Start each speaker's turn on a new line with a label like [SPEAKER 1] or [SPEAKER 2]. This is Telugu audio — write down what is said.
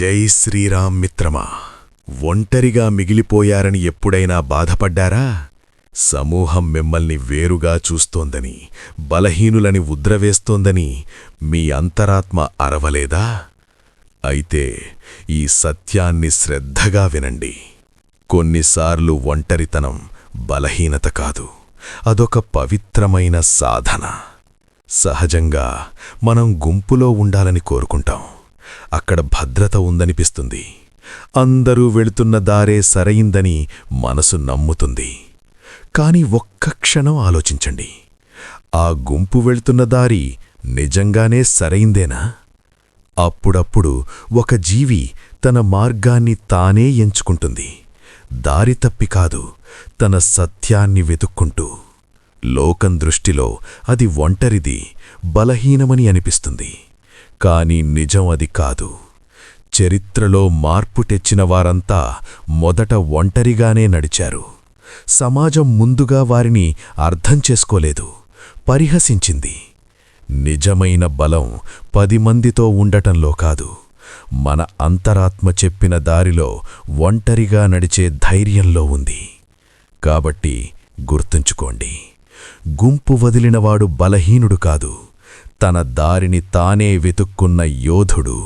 [SPEAKER 1] జై శ్రీరామ్ మిత్రమా, ఒంటరిగా మిగిలిపోయారని ఎప్పుడైనా బాధపడ్డారా? సమూహం మిమ్మల్ని వేరుగా చూస్తోందని, బలహీనులని ఉద్రవేస్తోందని మీ అంతరాత్మ అరవలేదా? అయితే ఈ సత్యాన్ని శ్రద్ధగా వినండి. కొన్నిసార్లు ఒంటరితనం బలహీనత కాదు, అదొక పవిత్రమైన సాధన. సహజంగా మనం గుంపులో ఉండాలని కోరుకుంటాం. అక్కడ భద్రత ఉందనిపిస్తుంది. అందరూ వెళుతున్న దారే సరైందని మనసు నమ్ముతుంది. కాని ఒక్క క్షణం ఆలోచించండి. ఆ గుంపు వెళ్తున్న దారి నిజంగానే సరైందేనా? అప్పుడప్పుడు ఒక జీవి తన మార్గాన్ని తానే ఎంచుకుంటుంది. దారి తప్పి కాదు, తన సత్యాన్ని వెతుక్కుంటూ. లోకం దృష్టిలో అది ఒంటరిది, బలహీనమని అనిపిస్తుంది. కాని నిజం అది కాదు. చరిత్రలో మార్పు తెచ్చిన వారంతా మొదట ఒంటరిగానే నడిచారు. సమాజం ముందుగా వారిని అర్థం చేసుకోలేదు, పరిహసించింది. నిజమైన బలం 10 మందితో ఉండటంలో కాదు, మన అంతరాత్మ చెప్పిన దారిలో ఒంటరిగా నడిచే ధైర్యంలో ఉంది. కాబట్టి గుర్తుంచుకోండి, గుంపు వదిలినవాడు బలహీనుడు కాదు, తన దారిని తానే వెతుక్కున్న యోధుడు.